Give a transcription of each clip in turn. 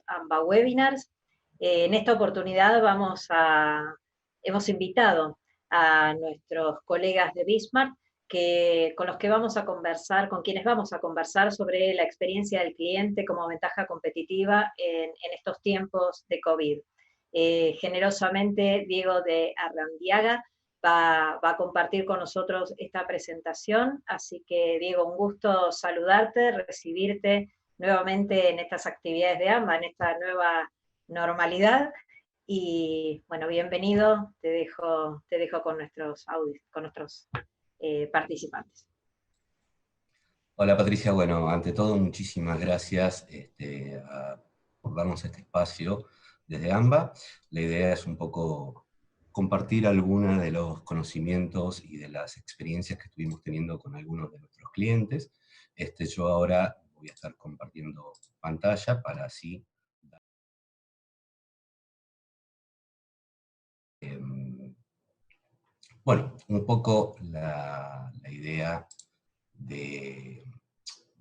AMBA Webinars. En esta oportunidad hemos invitado a nuestros colegas de Bismarck, con los que vamos a conversar, con quienes vamos a conversar sobre la experiencia del cliente como ventaja competitiva en estos tiempos de COVID. Generosamente, Diego de Arrandiaga va a compartir con nosotros esta presentación, así que Diego, un gusto saludarte, recibirte nuevamente en estas actividades de AMBA, en esta nueva normalidad. Y bueno, bienvenido, te dejo con nuestros participantes. Hola Patricia, bueno, ante todo muchísimas gracias por darnos este espacio desde AMBA. La idea es un poco compartir algunos de los conocimientos y de las experiencias que estuvimos teniendo con algunos de nuestros clientes. Yo ahora voy a estar compartiendo pantalla para así bueno, un poco la idea de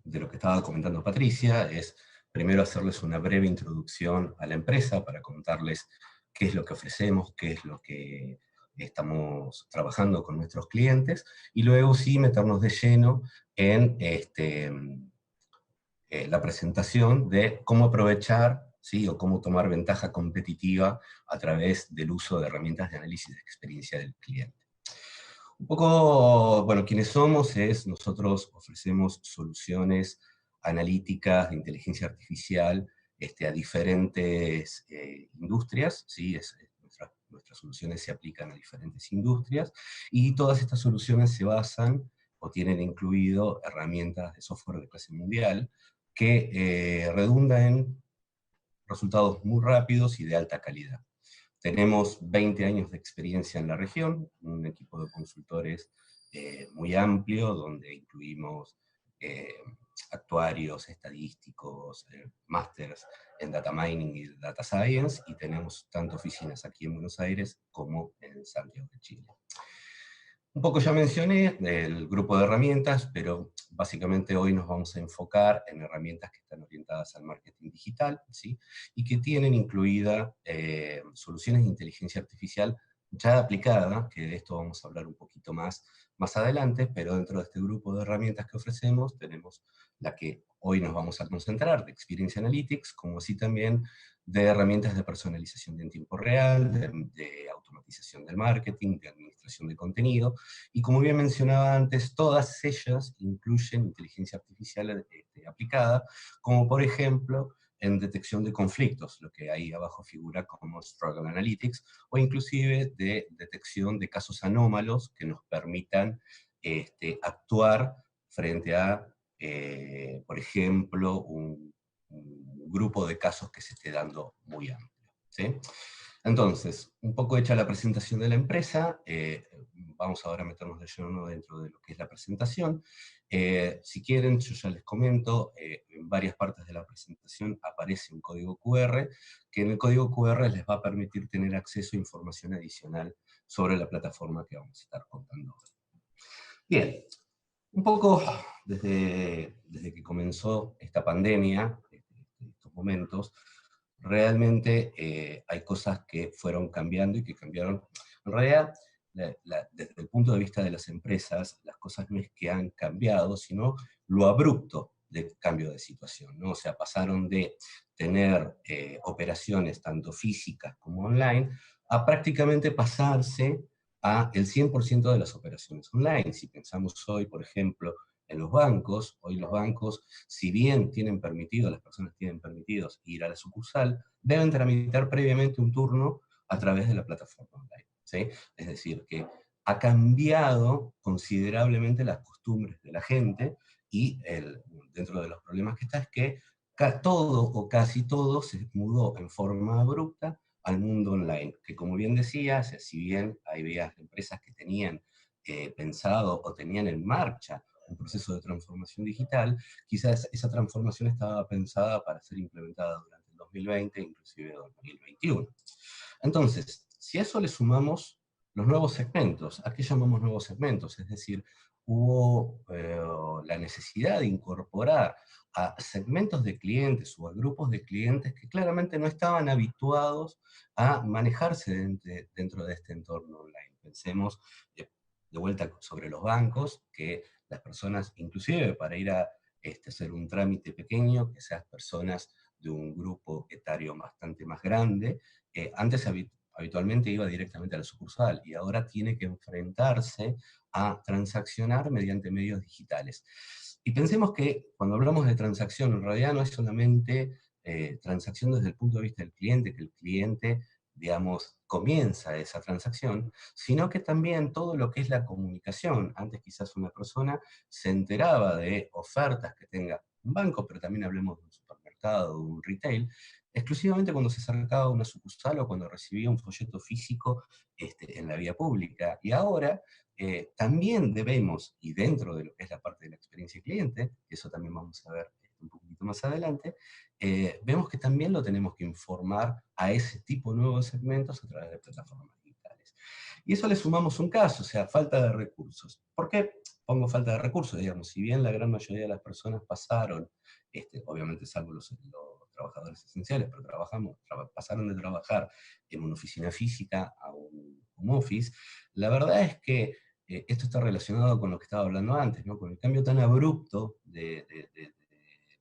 lo que estaba comentando Patricia es primero hacerles una breve introducción a la empresa para contarles qué es lo que ofrecemos, qué es lo que estamos trabajando con nuestros clientes, y luego sí meternos de lleno en la presentación de cómo aprovechar, ¿sí?, o cómo tomar ventaja competitiva a través del uso de herramientas de análisis de experiencia del cliente. Un poco, bueno, quiénes somos nosotros ofrecemos soluciones analíticas de inteligencia artificial a diferentes industrias, ¿sí? Nuestras soluciones se aplican a diferentes industrias, y todas estas soluciones se basan o tienen incluido herramientas de software de clase mundial que redundan en resultados muy rápidos y de alta calidad. Tenemos 20 años de experiencia en la región, un equipo de consultores muy amplio, donde incluimos actuarios, estadísticos, másters en data mining y data science, y tenemos tanto oficinas aquí en Buenos Aires como en Santiago de Chile. Un poco ya mencioné el grupo de herramientas, pero básicamente hoy nos vamos a enfocar en herramientas que están orientadas al marketing digital, ¿sí?, y que tienen incluida soluciones de inteligencia artificial ya aplicada, que de esto vamos a hablar un poquito más adelante, pero dentro de este grupo de herramientas que ofrecemos tenemos la que hoy nos vamos a concentrar, de Experience Analytics, como así también de herramientas de personalización en tiempo real, de automatización del marketing, de administración de contenido, y como bien mencionaba antes, todas ellas incluyen inteligencia artificial aplicada, como por ejemplo en detección de conflictos, lo que ahí abajo figura como Struggle Analytics, o inclusive de detección de casos anómalos que nos permitan actuar frente a, por ejemplo, un grupo de casos que se esté dando muy amplio, ¿sí? Entonces, un poco hecha la presentación de la empresa, vamos ahora a meternos de lleno dentro de lo que es la presentación. Si quieren, yo ya les comento, en varias partes de la presentación aparece un código QR, que en el código QR les va a permitir tener acceso a información adicional sobre la plataforma que vamos a estar contando hoy. Bien, un poco desde que comenzó esta pandemia, en estos momentos, realmente hay cosas que fueron cambiando y que cambiaron. En realidad, desde el punto de vista de las empresas, las cosas no es que han cambiado, sino lo abrupto del cambio de situación, ¿no? O sea, pasaron de tener operaciones tanto físicas como online, a prácticamente pasarse a el 100% de las operaciones online. Si pensamos hoy, por ejemplo, en los bancos, hoy los bancos, si bien tienen permitido, las personas tienen permitidos ir a la sucursal, deben tramitar previamente un turno a través de la plataforma online, ¿sí? Es decir, que ha cambiado considerablemente las costumbres de la gente, y dentro de los problemas que está es que todo o casi todo se mudó en forma abrupta al mundo online, que como bien decía, si bien había empresas que tenían pensado o tenían en marcha un proceso de transformación digital, quizás esa transformación estaba pensada para ser implementada durante el 2020, inclusive 2021. Entonces, si a eso le sumamos los nuevos segmentos, ¿a qué llamamos nuevos segmentos? Es decir, hubo la necesidad de incorporar a segmentos de clientes o a grupos de clientes que claramente no estaban habituados a manejarse dentro de este entorno online. Pensemos de vuelta sobre los bancos, que las personas, inclusive para ir a hacer un trámite pequeño, que sean personas de un grupo etario bastante más grande, antes habitualmente iba directamente a la sucursal y ahora tiene que enfrentarse a transaccionar mediante medios digitales. Y pensemos que cuando hablamos de transacción, en realidad no es solamente transacción desde el punto de vista del cliente, que el cliente, digamos, comienza esa transacción, sino que también todo lo que es la comunicación. Antes quizás una persona se enteraba de ofertas que tenga un banco, pero también hablemos de un supermercado, de un retail, exclusivamente cuando se acercaba a una sucursal o cuando recibía un folleto físico en la vía pública. Y ahora también debemos, y dentro de lo que es la parte de la experiencia cliente, que eso también vamos a ver un poquito más adelante, vemos que también lo tenemos que informar a ese tipo nuevo de segmentos a través de plataformas digitales. Y eso le sumamos un caso, o sea, falta de recursos. ¿Por qué pongo falta de recursos? Digamos, si bien la gran mayoría de las personas pasaron, obviamente salvo los trabajadores esenciales, pero pasaron de trabajar en una oficina física a un home office, la verdad es que esto está relacionado con lo que estaba hablando antes, ¿no? Con el cambio tan abrupto de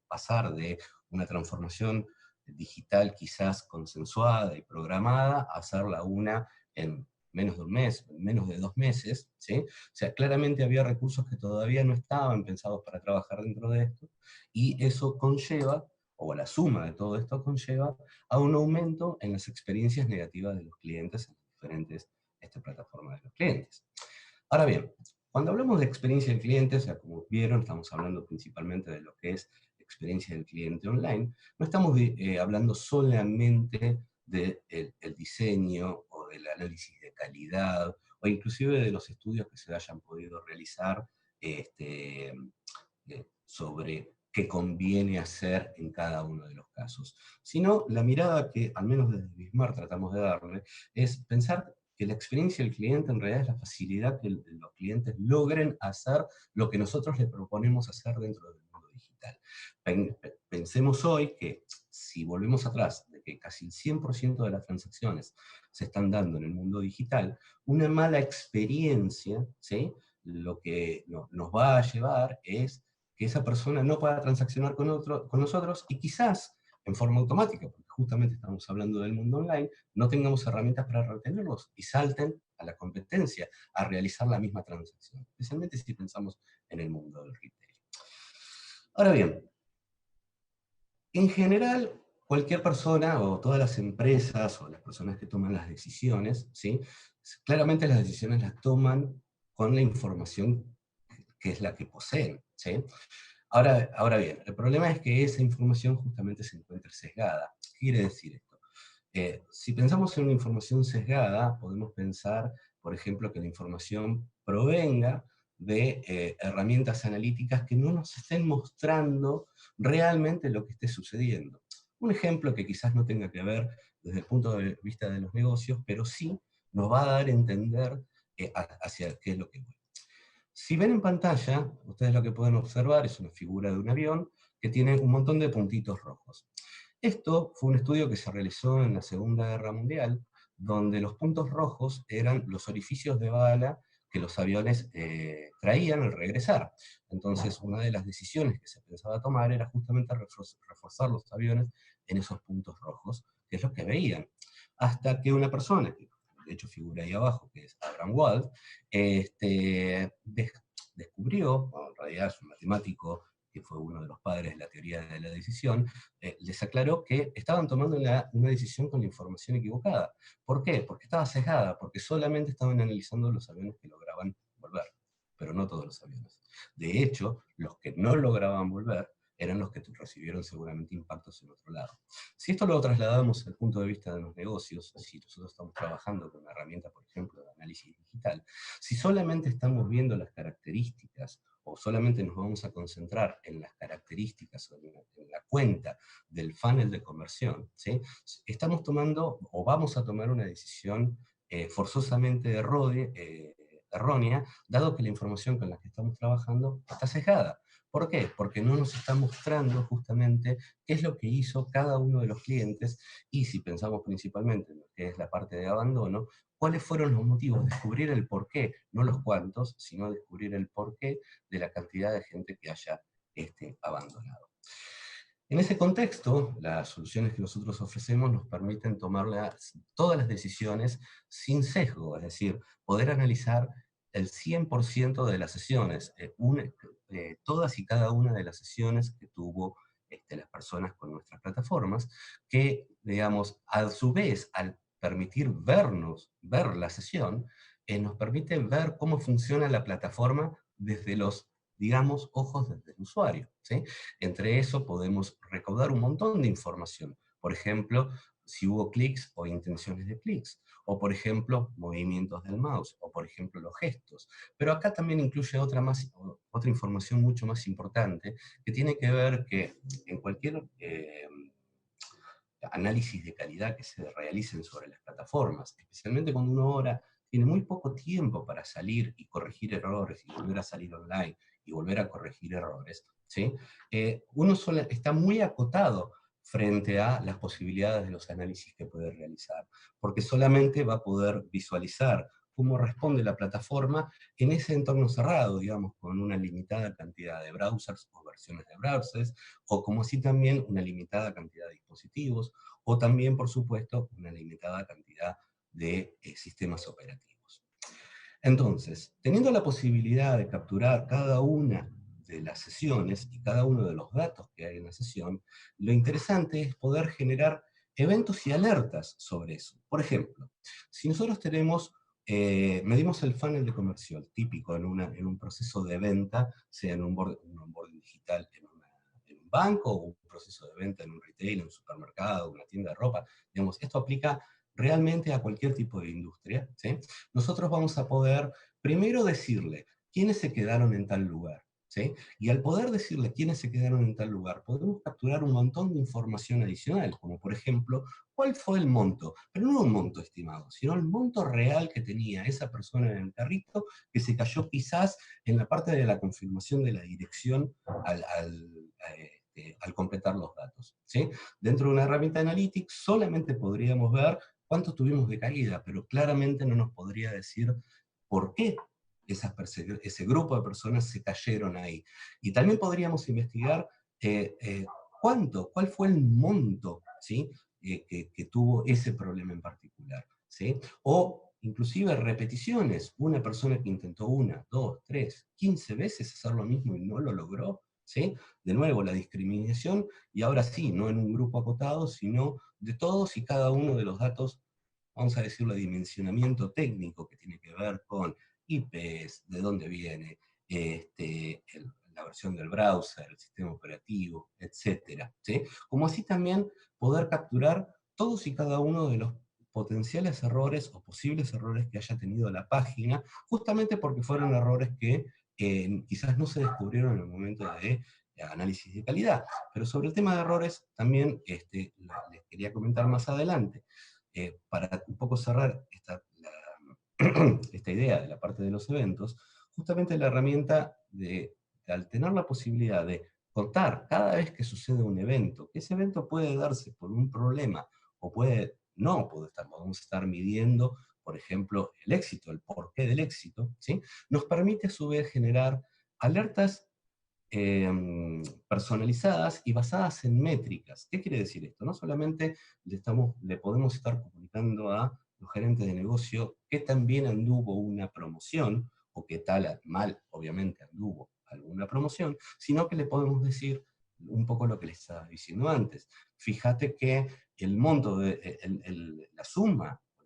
pasar de una transformación digital quizás consensuada y programada a hacerla una en menos de un mes, menos de 2 meses, ¿sí? O sea, claramente había recursos que todavía no estaban pensados para trabajar dentro de esto, y eso conlleva, o la suma de todo esto conlleva, a un aumento en las experiencias negativas de los clientes en las diferentes plataformas de los clientes. Ahora bien, cuando hablamos de experiencia del cliente, o sea, como vieron, estamos hablando principalmente de lo que es experiencia del cliente online, no estamos hablando solamente del diseño o del análisis de calidad, o inclusive de los estudios que se hayan podido realizar sobre qué conviene hacer en cada uno de los casos, sino la mirada que, al menos desde Bismarck, tratamos de darle, es pensar que la experiencia del cliente en realidad es la facilidad que los clientes logren hacer lo que nosotros les proponemos hacer dentro del mundo digital. Pensemos hoy que si volvemos atrás, de que casi el 100% de las transacciones se están dando en el mundo digital, una mala experiencia, ¿sí?, lo que nos va a llevar es que esa persona no pueda transaccionar con nosotros y quizás en forma automática, porque justamente estamos hablando del mundo online, no tengamos herramientas para retenerlos y salten a la competencia a realizar la misma transacción, especialmente si pensamos en el mundo del retail. Ahora bien, en general, cualquier persona o todas las empresas o las personas que toman las decisiones, ¿sí?, claramente las decisiones las toman con la información que es la que poseen, ¿sí? Ahora bien, el problema es que esa información justamente se encuentra sesgada. ¿Qué quiere decir esto? Si pensamos en una información sesgada, podemos pensar, por ejemplo, que la información provenga de herramientas analíticas que no nos estén mostrando realmente lo que esté sucediendo. Un ejemplo que quizás no tenga que ver desde el punto de vista de los negocios, pero sí nos va a dar a entender hacia qué es lo que voy. Si ven en pantalla, ustedes lo que pueden observar es una figura de un avión que tiene un montón de puntitos rojos. Esto fue un estudio que se realizó en la Segunda Guerra Mundial, donde los puntos rojos eran los orificios de bala que los aviones traían al regresar. Entonces, una de las decisiones que se pensaba tomar era justamente reforzar los aviones en esos puntos rojos, que es lo que veían. Hasta que una persona, que de hecho figura ahí abajo, que es Abraham Wald, descubrió, bueno, en realidad es un matemático que fue uno de los padres de la teoría de la decisión, les aclaró que estaban tomando una decisión con la información equivocada. ¿Por qué? Porque estaba sesgada, porque solamente estaban analizando los aviones que lograban volver, pero no todos los aviones. De hecho, los que no lograban volver eran los que recibieron seguramente impactos en otro lado. Si esto lo trasladamos al punto de vista de los negocios, si nosotros estamos trabajando con una herramienta, por ejemplo, de análisis digital, si solamente estamos viendo las características o solamente nos vamos a concentrar en las características o en la cuenta del funnel de conversión, ¿sí?, estamos tomando o vamos a tomar una decisión forzosamente errónea, dado que la información con la que estamos trabajando está sesgada. ¿Por qué? Porque no nos está mostrando justamente qué es lo que hizo cada uno de los clientes, y si pensamos principalmente en lo que es la parte de abandono, cuáles fueron los motivos, descubrir el porqué, no los cuántos, sino descubrir el porqué de la cantidad de gente que haya abandonado. En ese contexto, las soluciones que nosotros ofrecemos nos permiten tomar todas las decisiones sin sesgo, es decir, poder analizar el 100% de las sesiones, todas y cada una de las sesiones que tuvo las personas con nuestras plataformas, que, digamos, a su vez, al permitir ver la sesión, nos permite ver cómo funciona la plataforma desde los, digamos, ojos del usuario, ¿sí? Entre eso podemos recaudar un montón de información. Por ejemplo, si hubo clics o intenciones de clics, o por ejemplo, movimientos del mouse, o por ejemplo, los gestos. Pero acá también incluye otra información mucho más importante, que tiene que ver que en cualquier análisis de calidad que se realicen sobre las plataformas, especialmente cuando uno ahora tiene muy poco tiempo para salir y corregir errores, y volver a salir online, y volver a corregir errores, ¿sí? Uno está muy acotado frente a las posibilidades de los análisis que puede realizar, porque solamente va a poder visualizar cómo responde la plataforma en ese entorno cerrado, digamos, con una limitada cantidad de browsers o versiones de browsers, o como así también una limitada cantidad de dispositivos, o también, por supuesto, una limitada cantidad de sistemas operativos. Entonces, teniendo la posibilidad de capturar cada una de las sesiones y cada uno de los datos que hay en la sesión, lo interesante es poder generar eventos y alertas sobre eso. Por ejemplo, si nosotros medimos el funnel de conversión típico en un proceso de venta, sea en un onboarding digital en un banco, o un proceso de venta en un retail, en un supermercado, una tienda de ropa, digamos, esto aplica realmente a cualquier tipo de industria, ¿sí? Nosotros vamos a poder primero decirle quiénes se quedaron en tal lugar, ¿sí? Y al poder decirle quiénes se quedaron en tal lugar, podemos capturar un montón de información adicional, como por ejemplo, cuál fue el monto, pero no un monto estimado, sino el monto real que tenía esa persona en el carrito, que se cayó quizás en la parte de la confirmación de la dirección al completar los datos, ¿sí? Dentro de una herramienta de Analytics solamente podríamos ver cuánto tuvimos de caída, pero claramente no nos podría decir por qué ese grupo de personas se cayeron ahí. Y también podríamos investigar cuál fue el monto, ¿sí? Que tuvo ese problema en particular, ¿sí? O inclusive repeticiones, una persona que intentó 1, 2, 3, 15 veces hacer lo mismo y no lo logró, ¿sí? De nuevo, la discriminación, y ahora sí, no en un grupo acotado, sino de todos y cada uno de los datos, vamos a decirlo, de dimensionamiento técnico, que tiene que ver con IPs, de dónde viene, la versión del browser, el sistema operativo, etcétera, ¿sí? Como así también poder capturar todos y cada uno de los potenciales errores o posibles errores que haya tenido la página, justamente porque fueron errores que quizás no se descubrieron en el momento de análisis de calidad. Pero sobre el tema de errores también les quería comentar más adelante, para un poco cerrar esta idea de la parte de los eventos, justamente la herramienta al tener la posibilidad de contar cada vez que sucede un evento, que ese evento puede darse por un problema, o podemos estar midiendo, por ejemplo, el éxito, el porqué del éxito, ¿sí? Nos permite a su vez generar alertas personalizadas y basadas en métricas. ¿Qué quiere decir esto? No solamente le podemos estar comunicando a los gerentes de negocio qué tan bien anduvo una promoción, o qué tal mal, obviamente, anduvo alguna promoción, sino que le podemos decir un poco lo que les estaba diciendo antes. Fíjate que el monto, la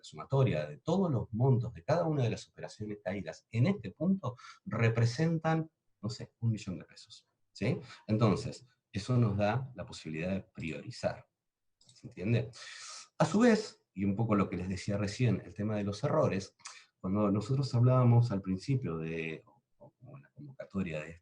sumatoria de todos los montos de cada una de las operaciones caídas en este punto representan, no sé, 1.000.000 de pesos, ¿sí? Entonces, eso nos da la posibilidad de priorizar, ¿se entiende? A su vez, y un poco lo que les decía recién, el tema de los errores, cuando nosotros hablábamos al principio como la convocatoria de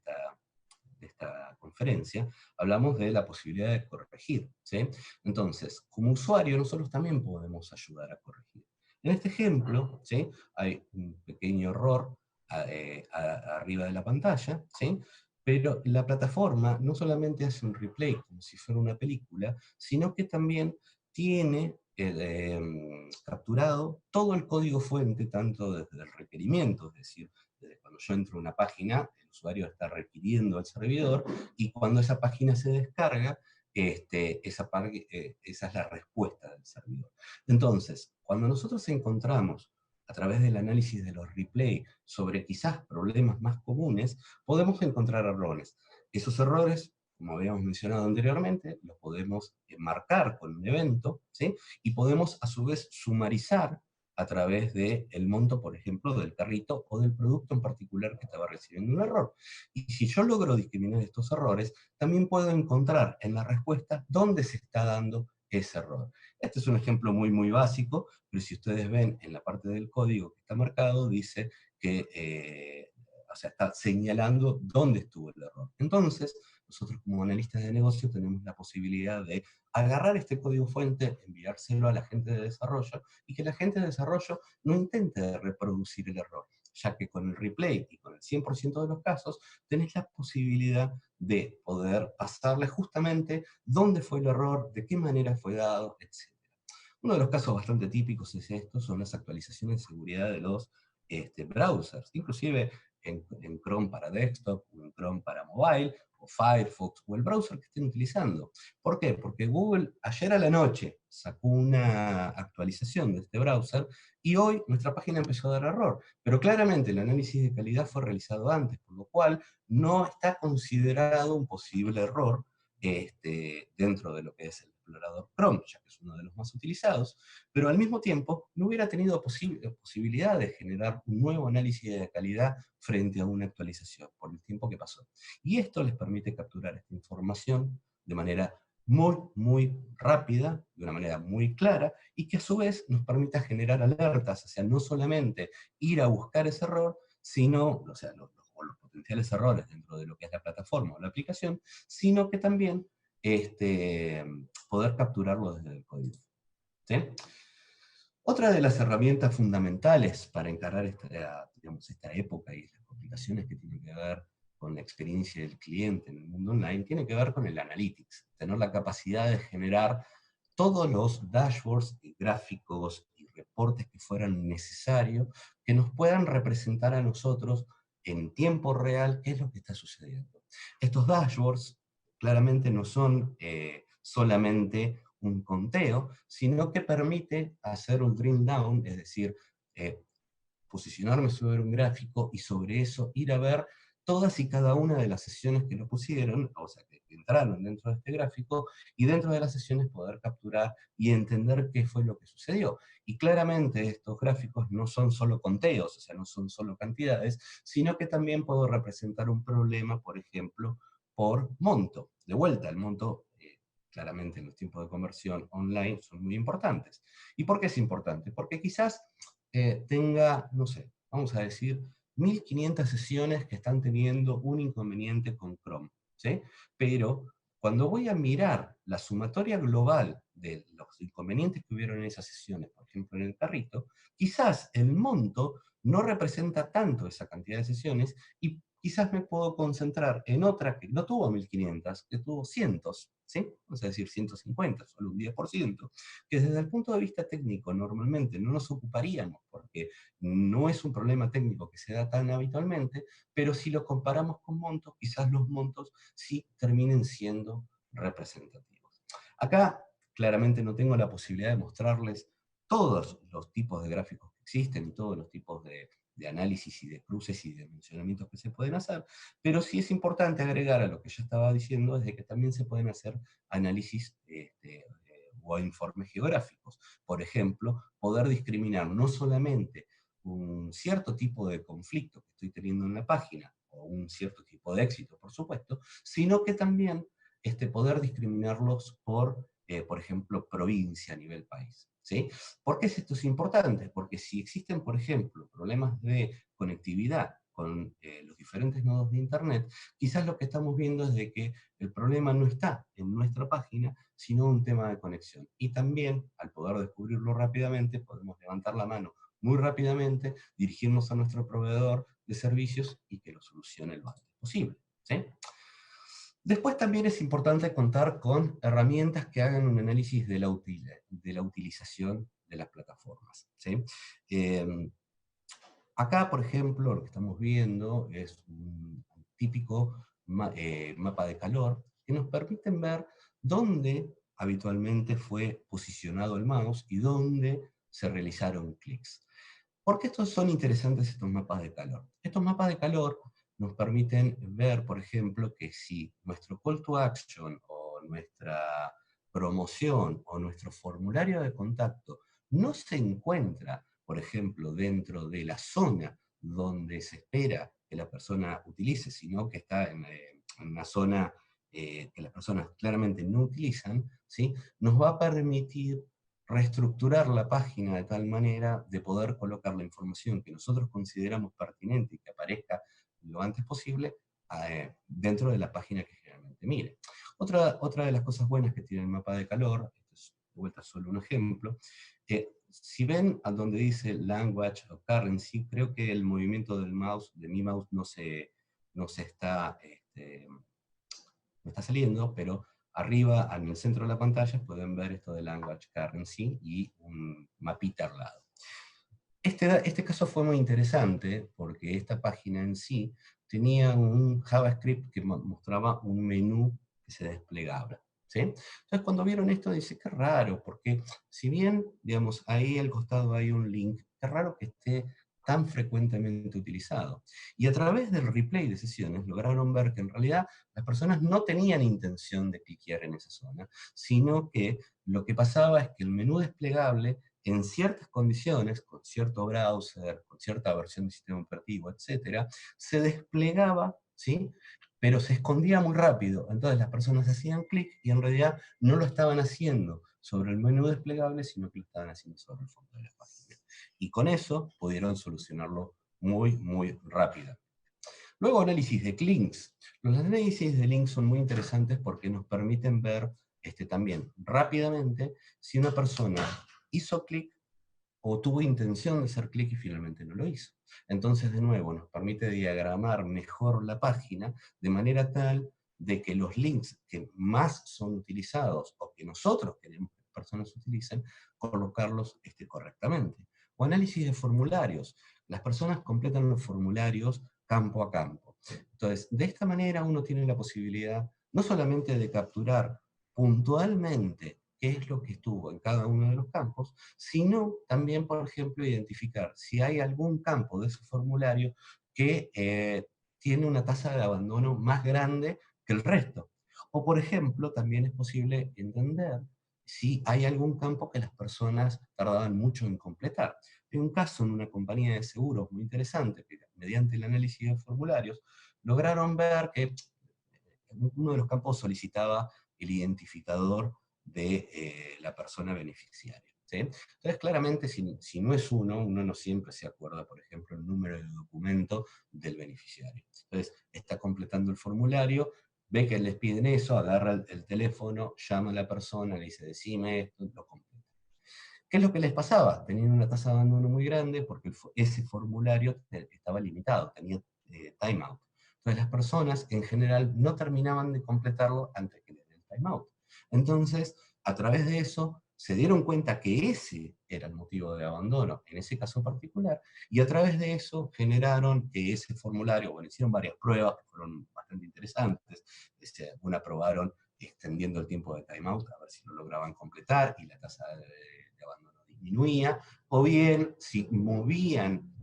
esta conferencia, hablamos de la posibilidad de corregir, ¿sí? Entonces, como usuario, nosotros también podemos ayudar a corregir. En este ejemplo, ¿sí? Hay un pequeño error arriba de la pantalla, ¿sí? Pero la plataforma no solamente hace un replay como si fuera una película, sino que también tiene capturado todo el código fuente, tanto desde el requerimiento, es decir, desde cuando yo entro a una página, el usuario está requiriendo al servidor, y cuando esa página se descarga, esa es la respuesta del servidor. Entonces, cuando nosotros encontramos a través del análisis de los replay sobre quizás problemas más comunes, podemos encontrar errores. Esos errores, como habíamos mencionado anteriormente, los podemos marcar con un evento, ¿sí? Y podemos a su vez sumarizar a través del monto, por ejemplo, del carrito o del producto en particular que estaba recibiendo un error. Y si yo logro discriminar estos errores, también puedo encontrar en la respuesta dónde se está dando ese error. Este es un ejemplo muy, muy básico, pero si ustedes ven en la parte del código que está marcado, dice que o sea, está señalando dónde estuvo el error. Entonces, nosotros como analistas de negocio tenemos la posibilidad de agarrar este código fuente, enviárselo a la gente de desarrollo, y que la gente de desarrollo no intente reproducir el error, ya que con el replay y con el 100% de los casos, tenés la posibilidad de poder pasarle justamente dónde fue el error, de qué manera fue dado, etc. Uno de los casos bastante típicos es esto, son las actualizaciones de seguridad de los browsers, inclusive en Chrome para desktop, o en Chrome para mobile, o Firefox, o el browser que estén utilizando. ¿Por qué? Porque Google ayer a la noche sacó una actualización de este browser, y hoy nuestra página empezó a dar error. Pero claramente el análisis de calidad fue realizado antes, por lo cual no está considerado un posible error dentro de lo que es el explorador Chrome, ya que es uno de los más utilizados, pero al mismo tiempo no hubiera tenido posibilidad de generar un nuevo análisis de calidad frente a una actualización, por el tiempo que pasó. Y esto les permite capturar esta información de manera muy, muy rápida, de una manera muy clara, y que a su vez nos permita generar alertas, o sea, no solamente ir a buscar ese error, sino, o sea, los potenciales errores dentro de lo que es la plataforma o la aplicación, sino que también poder capturarlo desde el código. ¿Sí? Otra de las herramientas fundamentales para encarar digamos, esta época y las complicaciones que tienen que ver con la experiencia del cliente en el mundo online, tiene que ver con el analytics, tener la capacidad de generar todos los dashboards y gráficos y reportes que fueran necesarios, que nos puedan representar a nosotros en tiempo real qué es lo que está sucediendo. Estos dashboards claramente no son solamente un conteo, sino que permite hacer un drill down, es decir, eh, posicionarme sobre un gráfico y sobre eso ir a ver todas y cada una de las sesiones que lo pusieron, o sea, que entraron dentro de este gráfico, y dentro de las sesiones poder capturar y entender qué fue lo que sucedió. Y claramente estos gráficos no son solo conteos, o sea, no son solo cantidades, sino que también puedo representar un problema, por ejemplo, por monto. De vuelta, el monto claramente en los tiempos de conversión online son muy importantes. ¿Y por qué es importante? Porque quizás tenga, no sé, vamos a decir, 1500 sesiones que están teniendo un inconveniente con Chrome, ¿sí? Pero cuando voy a mirar la sumatoria global de los inconvenientes que hubieron en esas sesiones, por ejemplo en el carrito, quizás el monto no representa tanto esa cantidad de sesiones, y quizás me puedo concentrar en otra que no tuvo 1500, que tuvo cientos, ¿sí? Vamos a decir 150, solo un 10%, que desde el punto de vista técnico normalmente no nos ocuparíamos, porque no es un problema técnico que se da tan habitualmente, pero si lo comparamos con montos, quizás los montos sí terminen siendo representativos. Acá claramente no tengo la posibilidad de mostrarles todos los tipos de gráficos que existen y todos los tipos de análisis y de cruces y de mencionamientos que se pueden hacer, pero sí es importante agregar a lo que yo estaba diciendo, es de que también se pueden hacer análisis o informes geográficos. Por ejemplo, poder discriminar no solamente un cierto tipo de conflicto que estoy teniendo en la página, o un cierto tipo de éxito, por supuesto, sino que también poder discriminarlos por ejemplo, provincia a nivel país. ¿Sí? ¿Por qué esto es importante? Porque si existen, por ejemplo, problemas de conectividad con los diferentes nodos de Internet, quizás lo que estamos viendo es de que el problema no está en nuestra página, sino un tema de conexión. Y también, al poder descubrirlo rápidamente, podemos levantar la mano muy rápidamente, dirigirnos a nuestro proveedor, de servicios y que lo solucione lo antes posible. ¿Sí? Después también es importante contar con herramientas que hagan un análisis de la utilización de las plataformas. ¿Sí? Acá, por ejemplo, lo que estamos viendo es un típico mapa de calor que nos permiten ver dónde habitualmente fue posicionado el mouse y dónde se realizaron clics. ¿Por qué estos son interesantes estos mapas de calor? Estos mapas de calor nos permiten ver, por ejemplo, que si nuestro call to action o nuestra promoción o nuestro formulario de contacto no se encuentra, por ejemplo, dentro de la zona donde se espera que la persona utilice, sino que está en una zona que las personas claramente no utilizan, ¿sí? Nos va a permitir reestructurar la página de tal manera de poder colocar la información que nosotros consideramos pertinente y que aparezca lo antes posible dentro de la página que generalmente mire. Otra de las cosas buenas que tiene el mapa de calor, esto es de vuelta solo un ejemplo, si ven a donde dice Language o Currency, creo que el movimiento del mouse, de mi mouse, no se está, no está saliendo, pero arriba, en el centro de la pantalla, pueden ver esto de Language Currency y un mapita al lado. Este caso fue muy interesante porque esta página en sí tenía un JavaScript que mostraba un menú que se desplegaba. ¿Sí? Entonces cuando vieron esto dice, qué raro, porque si bien, digamos, ahí al costado hay un link, qué raro que esté tan frecuentemente utilizado. Y a través del replay de sesiones lograron ver que en realidad las personas no tenían intención de cliquear en esa zona, sino que lo que pasaba es que el menú desplegable en ciertas condiciones, con cierto browser, con cierta versión del sistema operativo, etcétera, se desplegaba, ¿sí? Pero se escondía muy rápido. Entonces las personas hacían clic y en realidad no lo estaban haciendo sobre el menú desplegable, sino que lo estaban haciendo sobre el fondo de la página. Y con eso pudieron solucionarlo muy, muy rápido. Luego, análisis de links. Los análisis de links son muy interesantes porque nos permiten ver también rápidamente si una persona hizo clic o tuvo intención de hacer clic y finalmente no lo hizo. Entonces, de nuevo, nos permite diagramar mejor la página de manera tal de que los links que más son utilizados o que nosotros queremos que las personas utilicen, colocarlos correctamente. O análisis de formularios. Las personas completan los formularios campo a campo. Entonces, de esta manera uno tiene la posibilidad no solamente de capturar puntualmente qué es lo que estuvo en cada uno de los campos, sino también, por ejemplo, identificar si hay algún campo de ese formulario que tiene una tasa de abandono más grande que el resto. O, por ejemplo, también es posible entender si hay algún campo que las personas tardaban mucho en completar. Hay un caso en una compañía de seguros muy interesante, que mediante el análisis de formularios, lograron ver que uno de los campos solicitaba el identificador de la persona beneficiaria. ¿Sí? Entonces, claramente, si no es uno no siempre se acuerda, por ejemplo, el número de documento del beneficiario. Entonces, está completando el formulario, ve que les piden eso, agarra el teléfono, llama a la persona, le dice, decime esto, lo completa. ¿Qué es lo que les pasaba? Tenían una tasa de abandono muy grande porque ese formulario estaba limitado, tenía timeout. Entonces las personas en general no terminaban de completarlo antes que le den el timeout. Entonces, a través de eso, se dieron cuenta que ese era el motivo de abandono, en ese caso particular, y a través de eso generaron que ese formulario, bueno, hicieron varias pruebas que fueron bastante interesantes, una probaron extendiendo el tiempo de timeout a ver si lo lograban completar y la tasa de abandono disminuía, o bien si movían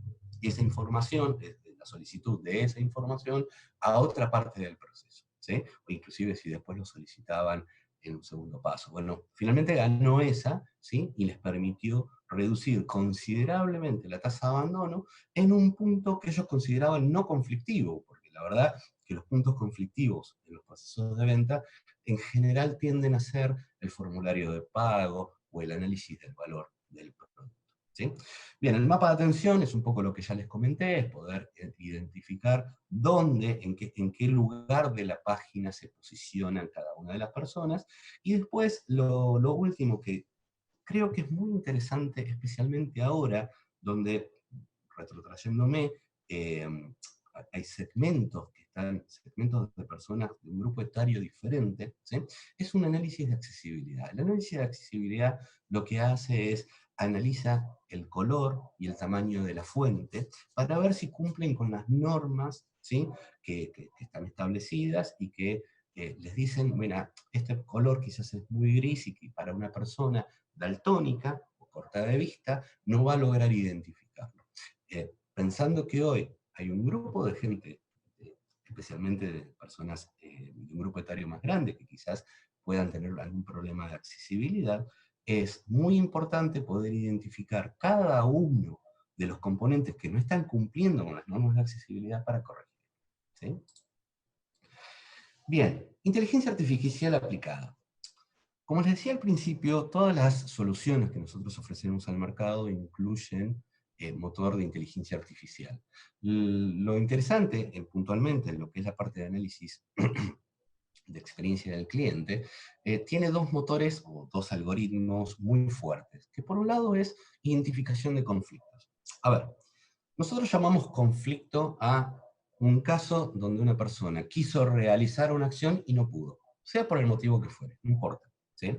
esa información, la solicitud de esa información, a otra parte del proceso, ¿sí? O inclusive si después lo solicitaban en un segundo paso. Bueno, finalmente ganó esa, ¿sí? Y les permitió reducir considerablemente la tasa de abandono en un punto que ellos consideraban no conflictivo, porque la verdad que los puntos conflictivos en los procesos de venta en general tienden a ser el formulario de pago o el análisis del valor del producto. ¿Sí? Bien, el mapa de atención es un poco lo que ya les comenté, es poder identificar dónde, en qué lugar de la página se posicionan cada una de las personas, y después lo último que creo que es muy interesante, especialmente ahora, donde, retrotrayéndome, hay segmentos que están, segmentos de personas de un grupo etario diferente, ¿sí? Es un análisis de accesibilidad. El análisis de accesibilidad lo que hace es analiza el color y el tamaño de la fuente para ver si cumplen con las normas, ¿sí? que están establecidas y que les dicen, mira, este color quizás es muy gris y que para una persona daltónica o corta de vista no va a lograr identificarlo. Pensando que hoy hay un grupo de gente, especialmente de personas de un grupo etario más grande, que quizás puedan tener algún problema de accesibilidad, es muy importante poder identificar cada uno de los componentes que no están cumpliendo con las normas de accesibilidad para corregir. ¿Sí? Bien, inteligencia artificial aplicada. Como les decía al principio, todas las soluciones que nosotros ofrecemos al mercado incluyen motor de inteligencia artificial. Lo interesante, puntualmente, en lo que es la parte de análisis de experiencia del cliente, tiene dos motores o dos algoritmos muy fuertes, que por un lado es identificación de conflictos. A ver, nosotros llamamos conflicto a un caso donde una persona quiso realizar una acción y no pudo, sea por el motivo que fuere, no importa, ¿sí?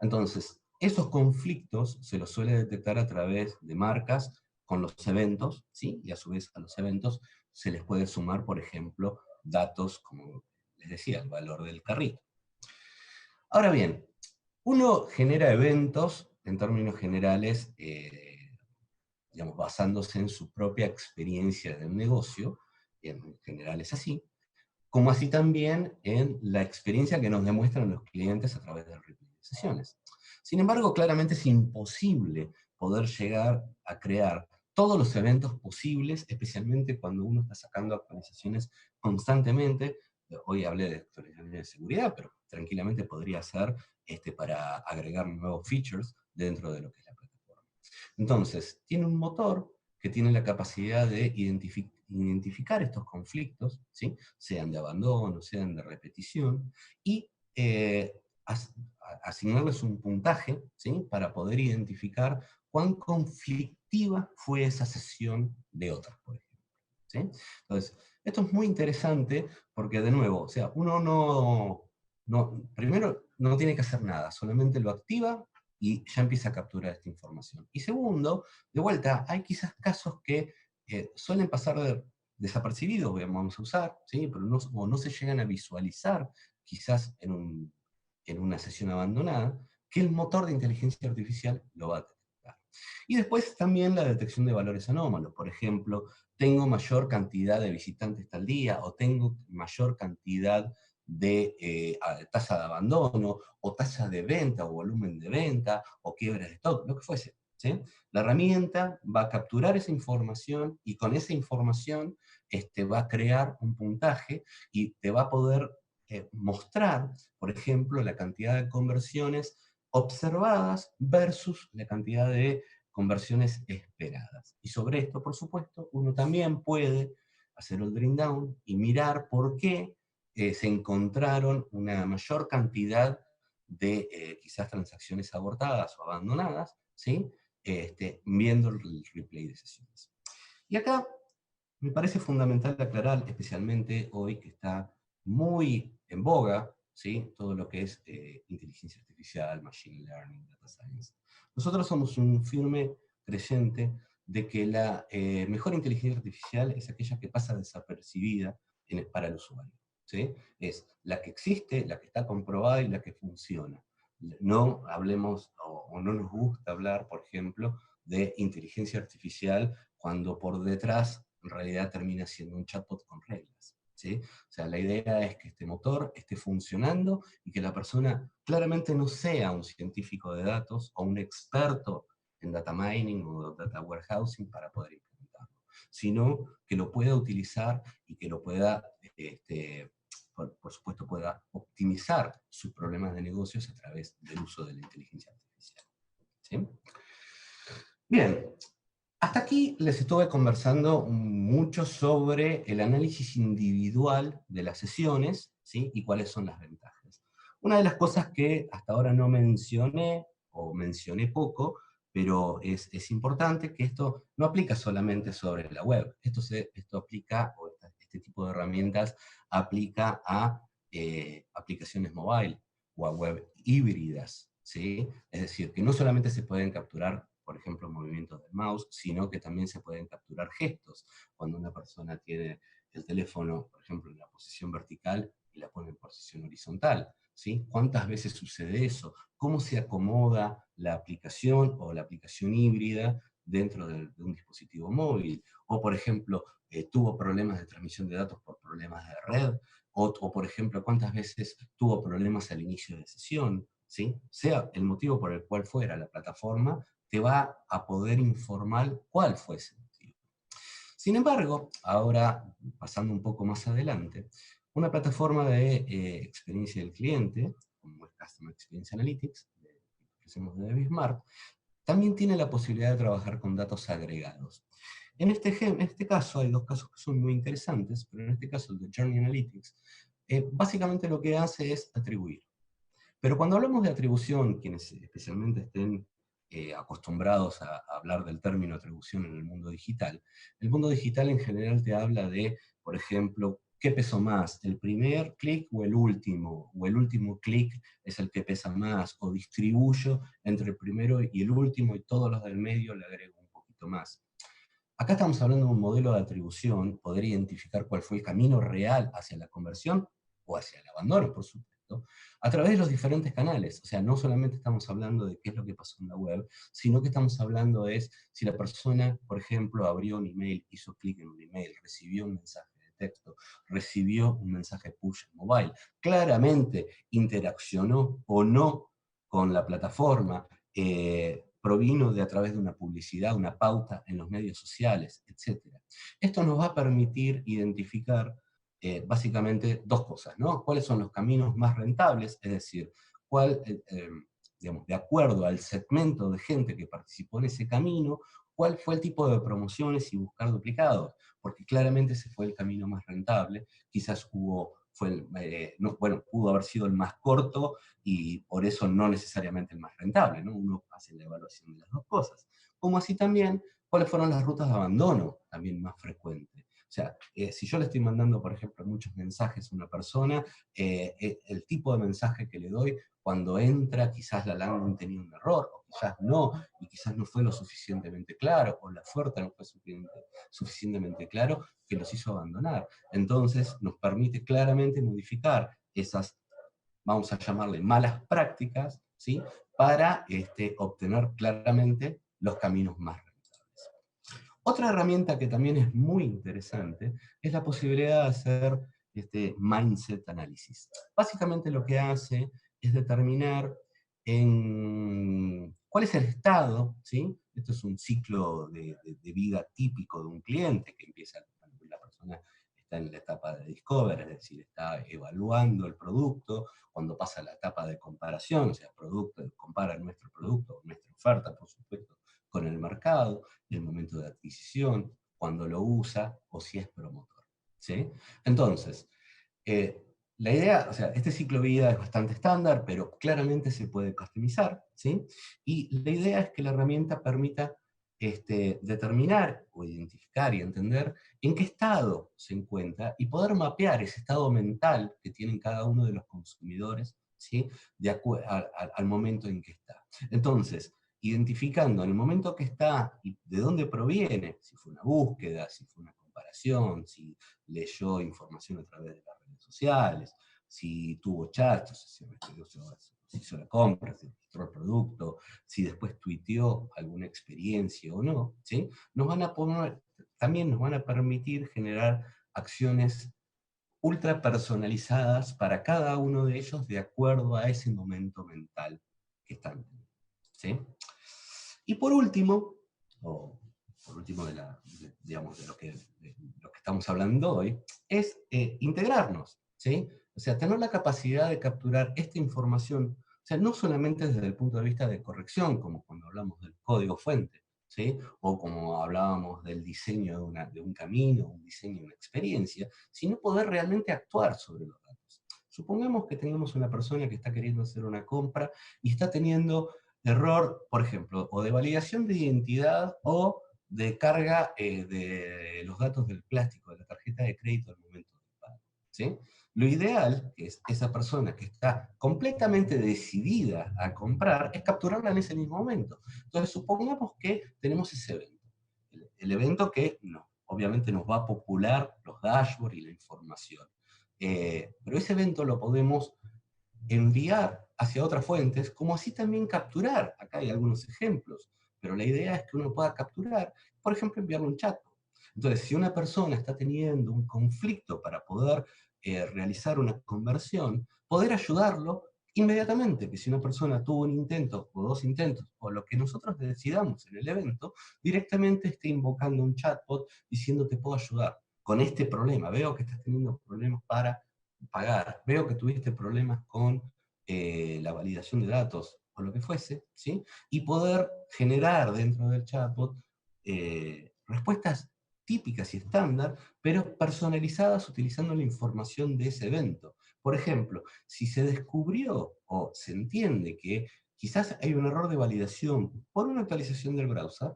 Entonces, esos conflictos se los suele detectar a través de marcas con los eventos, ¿sí? Y a su vez a los eventos se les puede sumar, por ejemplo, datos como les decía, el valor del carrito. Ahora bien, uno genera eventos, en términos generales, digamos, basándose en su propia experiencia del negocio, y en general es así, como así también en la experiencia que nos demuestran los clientes a través del replay de sesiones. Sin embargo, claramente es imposible poder llegar a crear todos los eventos posibles, especialmente cuando uno está sacando actualizaciones constantemente. Hoy hablé de actualizaciones de seguridad, pero tranquilamente podría ser para agregar nuevos features dentro de lo que es la plataforma. Entonces, tiene un motor que tiene la capacidad de identificar estos conflictos, ¿sí? Sean de abandono, sean de repetición, y asignarles un puntaje, ¿sí? Para poder identificar cuán conflictiva fue esa sesión de otras, por ejemplo. ¿Sí? Entonces, esto es muy interesante porque, de nuevo, o sea, uno primero no tiene que hacer nada, solamente lo activa y ya empieza a capturar esta información. Y segundo, de vuelta, hay quizás casos que suelen pasar desapercibidos, vamos a usar, ¿sí? Pero no se llegan a visualizar, quizás en una sesión abandonada, que el motor de inteligencia artificial lo va a detectar. Y después también la detección de valores anómalos. Por ejemplo, tengo mayor cantidad de visitantes tal día, o tengo mayor cantidad de tasa de abandono, o tasa de venta, o volumen de venta, o quiebra de stock, lo que fuese. ¿Sí? La herramienta va a capturar esa información, y con esa información va a crear un puntaje, y te va a poder mostrar, por ejemplo, la cantidad de conversiones observadas versus la cantidad de conversiones esperadas. Y sobre esto, por supuesto, uno también puede hacer el drill down y mirar por qué se encontraron una mayor cantidad de quizás transacciones abortadas o abandonadas, ¿sí? Viendo el replay de sesiones. Y acá me parece fundamental aclarar, especialmente hoy que está muy en boga, ¿sí? Todo lo que es inteligencia artificial, machine learning, data science. Nosotros somos un firme creyente de que la mejor inteligencia artificial es aquella que pasa desapercibida para el usuario. ¿Sí? Es la que existe, la que está comprobada y la que funciona. No hablemos, o no nos gusta hablar, por ejemplo, de inteligencia artificial cuando por detrás en realidad termina siendo un chatbot con reglas. ¿Sí? O sea, la idea es que este motor esté funcionando y que la persona claramente no sea un científico de datos o un experto en data mining o data warehousing para poder implementarlo, sino que lo pueda utilizar y que lo pueda, por supuesto, pueda optimizar sus problemas de negocios a través del uso de la inteligencia artificial. ¿Sí? Bien, hasta aquí les estuve conversando mucho sobre el análisis individual de las sesiones, ¿sí? Y cuáles son las ventajas. Una de las cosas que hasta ahora no mencioné, o mencioné poco, pero es importante que esto no aplica solamente sobre la web, esto aplica, o este tipo de herramientas aplica a aplicaciones mobile o a web híbridas, ¿sí? Es decir, que no solamente se pueden capturar, por ejemplo, movimientos del mouse, sino que también se pueden capturar gestos. Cuando una persona tiene el teléfono, por ejemplo, en la posición vertical y la pone en posición horizontal, ¿sí? ¿Cuántas veces sucede eso? ¿Cómo se acomoda la aplicación o la aplicación híbrida dentro de un dispositivo móvil? O, por ejemplo, tuvo problemas de transmisión de datos por problemas de red, o, por ejemplo, cuántas veces tuvo problemas al inicio de sesión, ¿sí? Sea el motivo por el cual fuera la plataforma, te va a poder informar cuál fue ese motivo. Sin embargo, ahora pasando un poco más adelante, una plataforma de experiencia del cliente, como es Customer Experience Analytics, que ofrecemos de Bismart, también tiene la posibilidad de trabajar con datos agregados. En este caso, hay dos casos que son muy interesantes, pero en este caso el de Journey Analytics, básicamente lo que hace es atribuir. Pero cuando hablamos de atribución, quienes especialmente estén acostumbrados a hablar del término atribución en el mundo digital en general te habla de, por ejemplo, ¿qué pesó más? ¿El primer clic o el último? ¿O el último clic es el que pesa más? ¿O distribuyo entre el primero y el último y todos los del medio le agrego un poquito más? Acá estamos hablando de un modelo de atribución, poder identificar cuál fue el camino real hacia la conversión o hacia el abandono, por supuesto, a través de los diferentes canales. O sea, no solamente estamos hablando de qué es lo que pasó en la web, sino que estamos hablando es si la persona, por ejemplo, abrió un email, hizo clic en un email, recibió un mensaje de texto, recibió un mensaje push en mobile, claramente interaccionó o no con la plataforma, provino de a través de una publicidad, una pauta en los medios sociales, etc. Esto nos va a permitir identificar básicamente dos cosas, ¿no? ¿Cuáles son los caminos más rentables? Es decir, digamos, de acuerdo al segmento de gente que participó en ese camino, cuál fue el tipo de promociones y buscar duplicados, porque claramente ese fue el camino más rentable, quizás pudo haber sido el más corto y por eso no necesariamente el más rentable, ¿no? Uno hace la evaluación de las dos cosas. Como así también, cuáles fueron las rutas de abandono también más frecuentes. O sea, si yo le estoy mandando, por ejemplo, muchos mensajes a una persona, el tipo de mensaje que le doy, cuando entra, quizás la landing tenía un error, o quizás no, y quizás no fue lo suficientemente claro, o la oferta no fue suficientemente claro, que los hizo abandonar. Entonces, nos permite claramente modificar esas, vamos a llamarle malas prácticas, ¿sí? Para obtener claramente los caminos más rentables. Otra herramienta que también es muy interesante es la posibilidad de hacer mindset análisis. Básicamente lo que hace es determinar cuál es el estado, ¿sí? Esto es un ciclo de vida típico de un cliente que empieza cuando la persona está en la etapa de discover, es decir, está evaluando el producto, cuando pasa a la etapa de comparación, o sea, compara nuestro producto, nuestra oferta, por supuesto, con el mercado, el momento de adquisición, cuando lo usa o si es promotor, ¿sí? Entonces, la idea, o sea, este ciclo de vida es bastante estándar, pero claramente se puede customizar, ¿sí? Y la idea es que la herramienta permita determinar o identificar y entender en qué estado se encuentra y poder mapear ese estado mental que tienen cada uno de los consumidores, ¿sí? Al momento en que está. Entonces, identificando en el momento que está y de dónde proviene, si fue una búsqueda, si fue una comparación, si leyó información a través de las redes sociales, si tuvo chats, si hizo la compra, si registró el producto, si después tuiteó alguna experiencia o no, ¿sí? También nos van a permitir generar acciones ultra personalizadas para cada uno de ellos de acuerdo a ese momento mental que están teniendo, ¿sí? Y por último, digamos, de lo que estamos hablando hoy, es integrarnos, ¿sí? O sea, tener la capacidad de capturar esta información, o sea, no solamente desde el punto de vista de corrección, como cuando hablamos del código fuente, ¿sí? O como hablábamos del diseño de un camino, un diseño de una experiencia, sino poder realmente actuar sobre los datos. Supongamos que tengamos una persona que está queriendo hacer una compra y está teniendo error, por ejemplo, o de validación de identidad o de carga de los datos del plástico de la tarjeta de crédito al momento del pago. ¿Sí? Lo ideal, que es esa persona que está completamente decidida a comprar, es capturarla en ese mismo momento. Entonces, supongamos que tenemos ese evento. El evento que no, obviamente nos va a popular los dashboards y la información. Pero ese evento lo podemos enviar hacia otras fuentes, como así también capturar. Acá hay algunos ejemplos, pero la idea es que uno pueda capturar, por ejemplo, enviarle un chat. Entonces, si una persona está teniendo un conflicto para poder realizar una conversión, poder ayudarlo inmediatamente, que si una persona tuvo un intento o dos intentos, o lo que nosotros decidamos en el evento, directamente esté invocando un chatbot diciendo te puedo ayudar con este problema, veo que estás teniendo problemas para pagar, veo que tuviste problemas con la validación de datos o lo que fuese, ¿sí? Y poder generar dentro del chatbot respuestas típicas y estándar, pero personalizadas utilizando la información de ese evento. Por ejemplo, si se descubrió o se entiende que quizás hay un error de validación por una actualización del browser,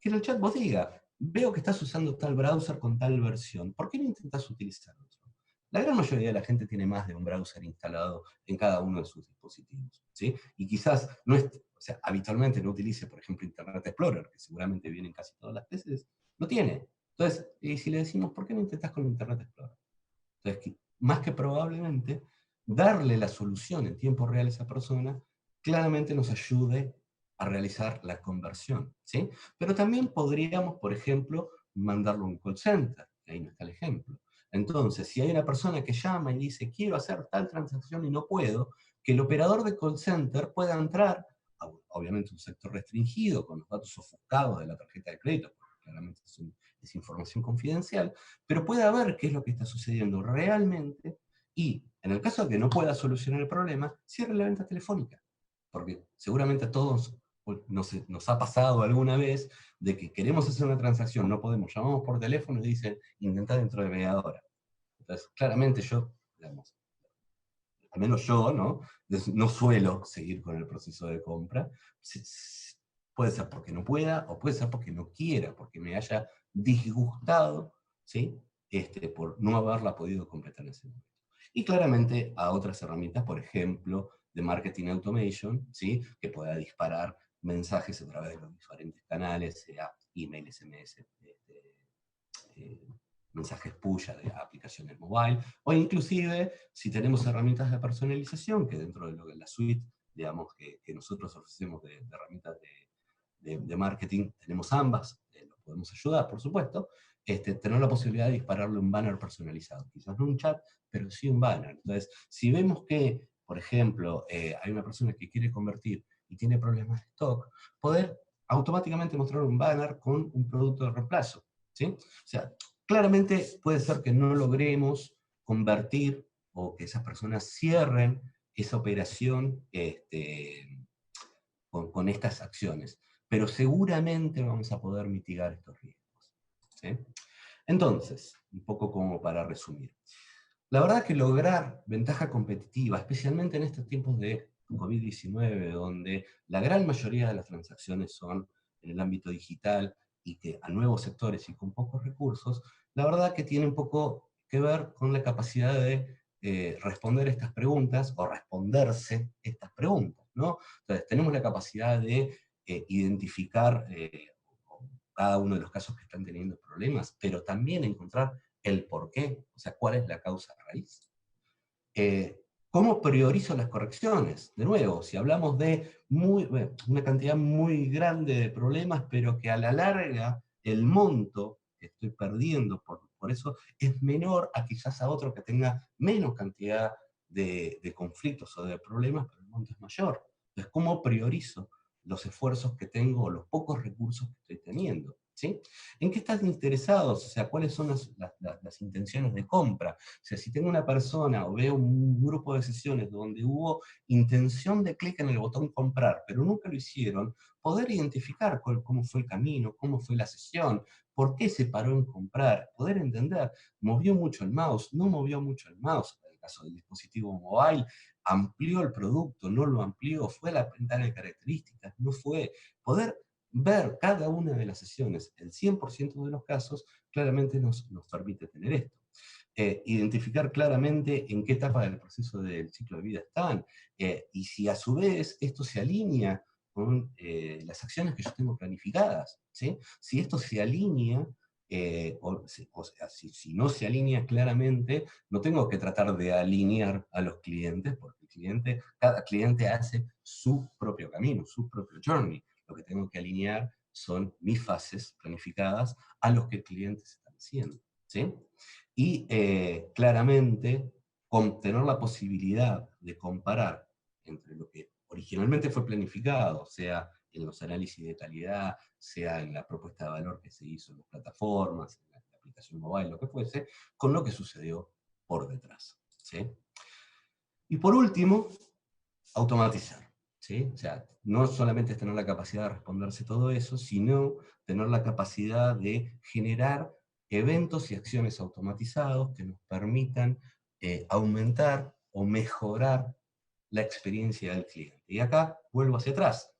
que en el chatbot diga, veo que estás usando tal browser con tal versión, ¿por qué no intentas utilizar otro? La gran mayoría de la gente tiene más de un browser instalado en cada uno de sus dispositivos, ¿sí? Y quizás no es, o sea, habitualmente no utilice, por ejemplo, Internet Explorer, que seguramente viene en casi todas las veces, no tiene. Entonces, y si le decimos, ¿por qué no intentás con Internet Explorer? Entonces, más que probablemente, darle la solución en tiempo real a esa persona, claramente nos ayude a realizar la conversión, ¿sí? Pero también podríamos, por ejemplo, mandarlo a un call center, ahí no está el ejemplo. Entonces, si hay una persona que llama y dice, quiero hacer tal transacción y no puedo, que el operador de call center pueda entrar, obviamente un sector restringido, con los datos ofuscados de la tarjeta de crédito, porque claramente es información confidencial, pero pueda ver qué es lo que está sucediendo realmente y, en el caso de que no pueda solucionar el problema, cierre la venta telefónica. Porque seguramente a todos nos ha pasado alguna vez de que queremos hacer una transacción, no podemos, llamamos por teléfono y dicen, intentá dentro de media hora. Entonces, claramente yo, digamos, al menos yo, ¿no? No suelo seguir con el proceso de compra. Puede ser porque no pueda, o puede ser porque no quiera, porque me haya disgustado, ¿sí? Por no haberla podido completar en ese momento. Y claramente a otras herramientas, por ejemplo, de marketing automation, ¿sí? Que pueda disparar mensajes a través de los diferentes canales, sea email, SMS, eh, mensajes push de aplicaciones mobile, o inclusive si tenemos herramientas de personalización, que dentro de la suite, digamos, que nosotros ofrecemos de herramientas de marketing, tenemos ambas, nos podemos ayudar, por supuesto, tener la posibilidad de dispararle un banner personalizado, quizás no un chat, pero sí un banner. Entonces, si vemos que, por ejemplo, hay una persona que quiere convertir y tiene problemas de stock, poder automáticamente mostrar un banner con un producto de reemplazo, ¿sí? O sea, claramente puede ser que no logremos convertir o que esas personas cierren esa operación con estas acciones, pero seguramente vamos a poder mitigar estos riesgos, ¿sí? Entonces, un poco como para resumir. La verdad que lograr ventaja competitiva, especialmente en estos tiempos de COVID-19, donde la gran mayoría de las transacciones son en el ámbito digital y que a nuevos sectores y con pocos recursos, la verdad que tiene un poco que ver con la capacidad de responder estas preguntas o responderse estas preguntas, ¿no? Entonces, tenemos la capacidad de identificar cada uno de los casos que están teniendo problemas, pero también encontrar el por qué, o sea, cuál es la causa raíz. ¿Cómo priorizo las correcciones? De nuevo, si hablamos de una cantidad muy grande de problemas, pero que a la larga el monto que estoy perdiendo por eso es menor a quizás a otro que tenga menos cantidad de conflictos o de problemas, pero el monto es mayor. Entonces, ¿cómo priorizo los esfuerzos que tengo o los pocos recursos que estoy teniendo? ¿Sí? ¿En qué están interesados? O sea, ¿cuáles son las intenciones de compra? O sea, si tengo una persona o veo un grupo de sesiones donde hubo intención de clic en el botón comprar, pero nunca lo hicieron, poder identificar cómo fue el camino, cómo fue la sesión, por qué se paró en comprar, poder entender, movió mucho el mouse, no movió mucho el mouse, en el caso del dispositivo mobile, amplió el producto, no lo amplió, fue a la ventana de características, no fue. Poder ver cada una de las sesiones, el 100% de los casos, claramente nos permite tener esto. Identificar claramente en qué etapa del proceso del ciclo de vida están, y si a su vez esto se alinea con las acciones que yo tengo planificadas, ¿sí? Si esto se alinea, o sea, si no se alinea claramente, no tengo que tratar de alinear a los clientes, porque cada cliente hace su propio camino, su propio journey. Lo que tengo que alinear son mis fases planificadas a los que el cliente está haciendo, ¿sí? Y claramente, tener la posibilidad de comparar entre lo que originalmente fue planificado, sea en los análisis de calidad, sea en la propuesta de valor que se hizo en las plataformas, en la aplicación mobile, lo que fuese, con lo que sucedió por detrás, ¿sí? Y por último, automatizar, ¿sí? O sea, no solamente es tener la capacidad de responderse todo eso, sino tener la capacidad de generar eventos y acciones automatizados que nos permitan aumentar o mejorar la experiencia del cliente. Y acá vuelvo hacia atrás.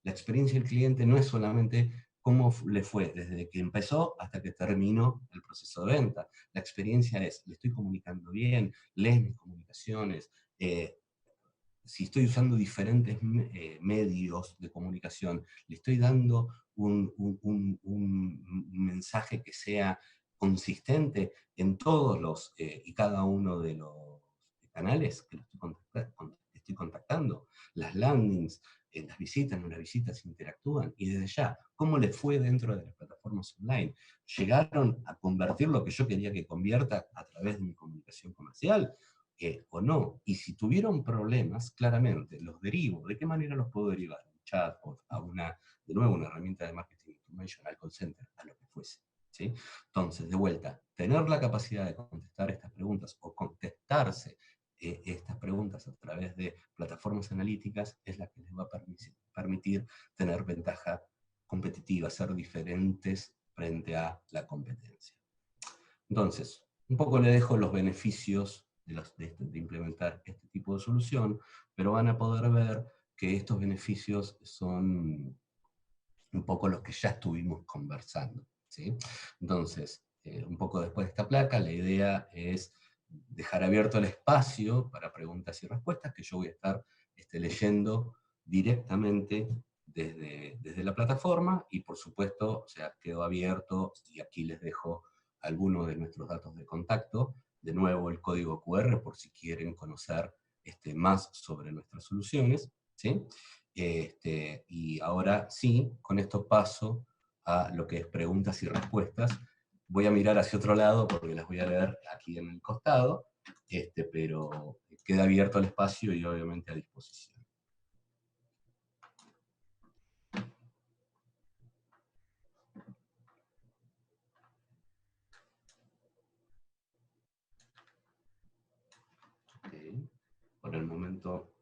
La experiencia del cliente no es solamente cómo le fue desde que empezó hasta que terminó el proceso de venta. La experiencia es, le estoy comunicando bien, lees mis comunicaciones, si estoy usando diferentes medios de comunicación, le estoy dando un mensaje que sea consistente en todos los y cada uno de los canales que lo estoy contactando, las landings, las visitas, no las visitas interactúan, y desde ya, ¿cómo les fue dentro de las plataformas online? ¿Llegaron a convertir lo que yo quería que convierta a través de mi comunicación comercial? O no. Y si tuvieron problemas, claramente los derivo. ¿De qué manera los puedo derivar? Un chatbot, de nuevo, una herramienta de marketing automation, al call center, a lo que fuese, ¿sí? Entonces, de vuelta, tener la capacidad de contestar estas preguntas o contestarse estas preguntas a través de plataformas analíticas es la que les va a permitir tener ventaja competitiva, ser diferentes frente a la competencia. Entonces, un poco le dejo los beneficios de implementar este tipo de solución, pero van a poder ver que estos beneficios son un poco los que ya estuvimos conversando, ¿sí? Entonces, un poco después de esta placa, la idea es dejar abierto el espacio para preguntas y respuestas que yo voy a estar leyendo directamente desde la plataforma, y por supuesto, o sea, quedó abierto, y aquí les dejo algunos de nuestros datos de contacto, de nuevo el código QR por si quieren conocer más sobre nuestras soluciones, ¿sí? Y ahora sí, con esto paso a lo que es preguntas y respuestas. Voy a mirar hacia otro lado porque las voy a leer aquí en el costado, pero queda abierto el espacio y obviamente a disposición. Okay. Por el momento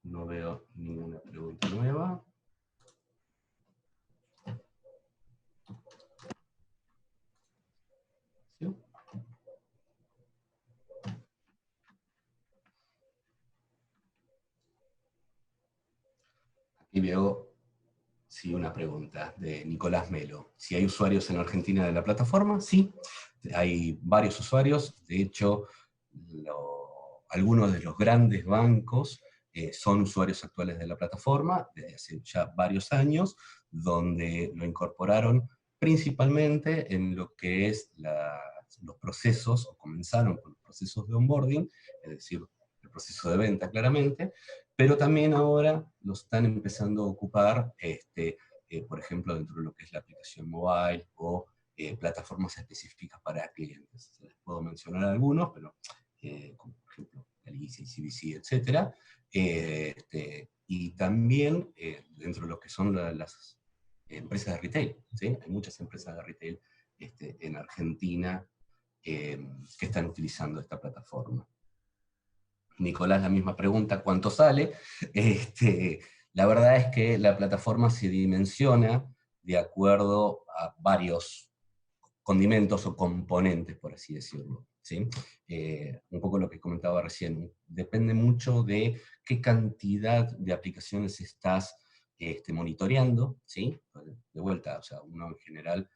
no veo ninguna pregunta nueva. ¿Sí? Aquí veo, sí, una pregunta de Nicolás Melo. Si hay usuarios en Argentina de la plataforma, sí. Hay varios usuarios. De hecho, algunos de los grandes bancos son usuarios actuales de la plataforma desde hace ya varios años, donde lo incorporaron principalmente en lo que es los procesos, o comenzaron con los procesos de onboarding, es decir, el proceso de venta claramente, pero también ahora lo están empezando a ocupar, por ejemplo, dentro de lo que es la aplicación mobile, o plataformas específicas para clientes. Les puedo mencionar algunos, pero como por ejemplo Alicia, CBC, etc. Y también dentro de lo que son las empresas de retail, ¿sí? Hay muchas empresas de retail en Argentina que están utilizando esta plataforma. Nicolás, la misma pregunta, ¿cuánto sale? La verdad es que la plataforma se dimensiona de acuerdo a varios condimentos o componentes, por así decirlo. ¿sí? Un poco lo que comentaba recién, depende mucho de qué cantidad de aplicaciones estás monitoreando, ¿sí? De vuelta, o sea, uno en general,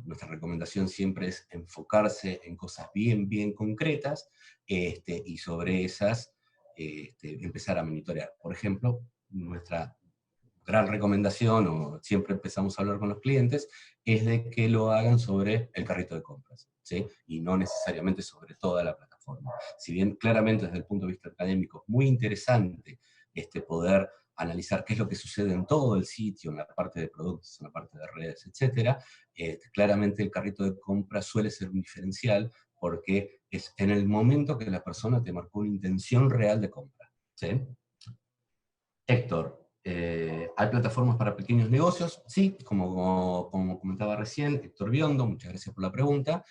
nuestra recomendación siempre es enfocarse en cosas bien, bien concretas, y sobre esas empezar a monitorear. Por ejemplo, nuestra gran recomendación, o siempre empezamos a hablar con los clientes, es de que lo hagan sobre el carrito de compras, ¿sí? Y no necesariamente sobre toda la plataforma. Si bien claramente desde el punto de vista académico es muy interesante poder analizar qué es lo que sucede en todo el sitio, en la parte de productos, en la parte de redes, etc., claramente el carrito de compras suele ser un diferencial porque es en el momento que la persona te marcó una intención real de compra, ¿sí? Héctor, ¿hay plataformas para pequeños negocios? Sí, como comentaba recién, Héctor Biondo, muchas gracias por la pregunta.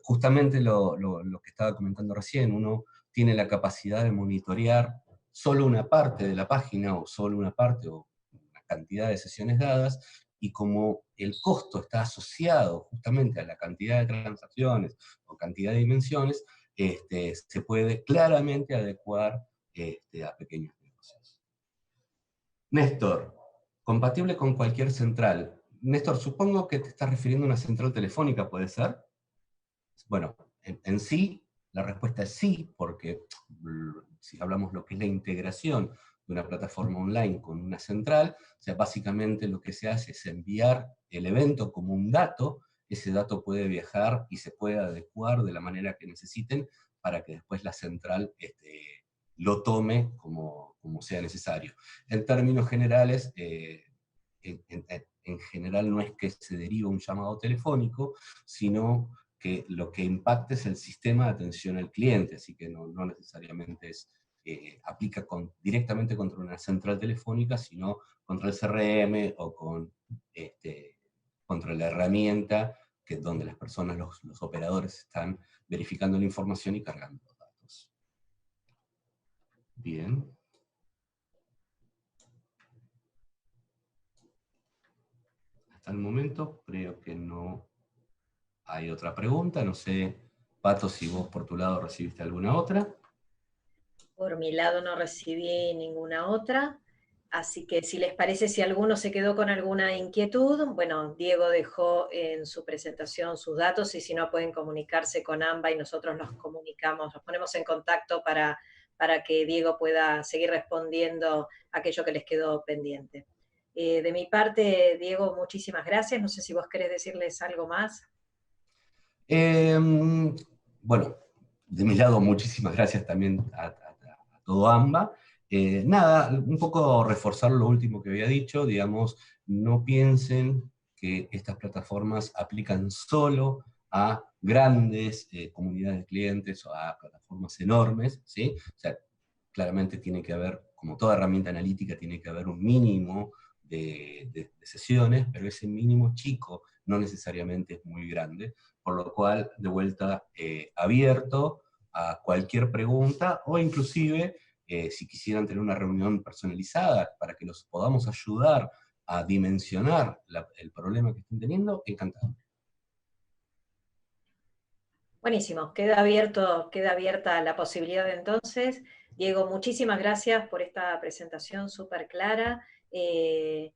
Justamente lo que estaba comentando recién, uno tiene la capacidad de monitorear solo una parte de la página, o solo una parte, o una cantidad de sesiones dadas, y como el costo está asociado justamente a la cantidad de transacciones o cantidad de dimensiones, se puede claramente adecuar a pequeños negocios. Néstor, compatible con cualquier central. Néstor, supongo que te estás refiriendo a una central telefónica, ¿puede ser? Bueno, en sí, la respuesta es sí, porque si hablamos lo que es la integración de una plataforma online con una central, o sea, básicamente lo que se hace es enviar el evento como un dato, ese dato puede viajar y se puede adecuar de la manera que necesiten para que después la central lo tome como sea necesario. En términos generales, en general no es que se derive un llamado telefónico, sino que lo que impacta es el sistema de atención al cliente, así que no necesariamente aplica directamente contra una central telefónica, sino contra el CRM o contra la herramienta donde las personas, los operadores, están verificando la información y cargando los datos. Bien. Hasta el momento creo que no hay otra pregunta, no sé, Pato, si vos por tu lado recibiste alguna otra. Por mi lado no recibí ninguna otra, así que si les parece, si alguno se quedó con alguna inquietud, bueno, Diego dejó en su presentación sus datos y si no pueden comunicarse con AMBA y nosotros nos comunicamos, nos ponemos en contacto para que Diego pueda seguir respondiendo aquello que les quedó pendiente. De mi parte, Diego, muchísimas gracias. No sé si vos querés decirles algo más. Bueno, de mi lado, muchísimas gracias también a todo AMBA. Nada, un poco reforzar lo último que había dicho, digamos, no piensen que estas plataformas aplican solo a grandes comunidades de clientes o a plataformas enormes, ¿sí? O sea, claramente tiene que haber, como toda herramienta analítica, tiene que haber un mínimo de sesiones, pero ese mínimo chico no necesariamente es muy grande, por lo cual, de vuelta, abierto a cualquier pregunta, o inclusive, si quisieran tener una reunión personalizada para que los podamos ayudar a dimensionar el problema que estén teniendo, encantado. Buenísimo, queda abierta la posibilidad entonces. Diego, muchísimas gracias por esta presentación súper clara y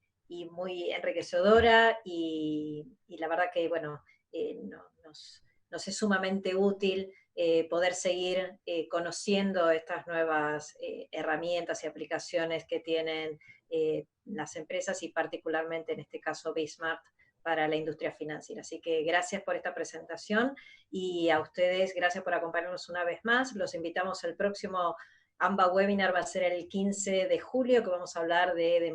muy enriquecedora y la verdad que, bueno, nos es sumamente útil poder seguir conociendo estas nuevas herramientas y aplicaciones que tienen las empresas y particularmente en este caso Bismart para la industria financiera. Así que gracias por esta presentación y a ustedes gracias por acompañarnos una vez más. Los invitamos al próximo AMBA webinar, va a ser el 15 de julio, que vamos a hablar de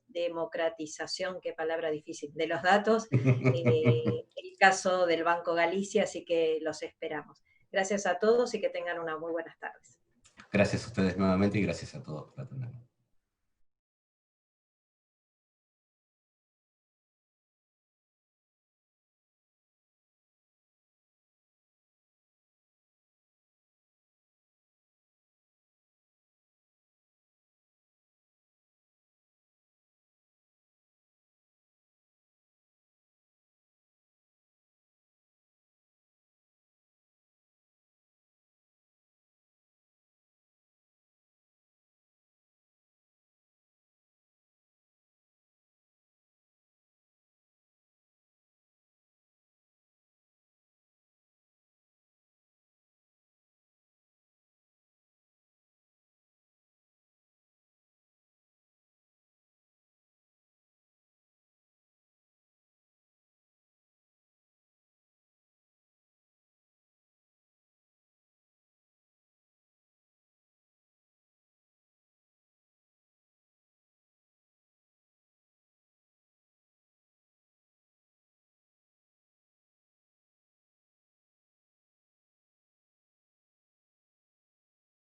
democratización, qué palabra difícil, de los datos, el caso del Banco Galicia, así que los esperamos. Gracias a todos y que tengan unas muy buenas tardes. Gracias a ustedes nuevamente y gracias a todos por atendernos.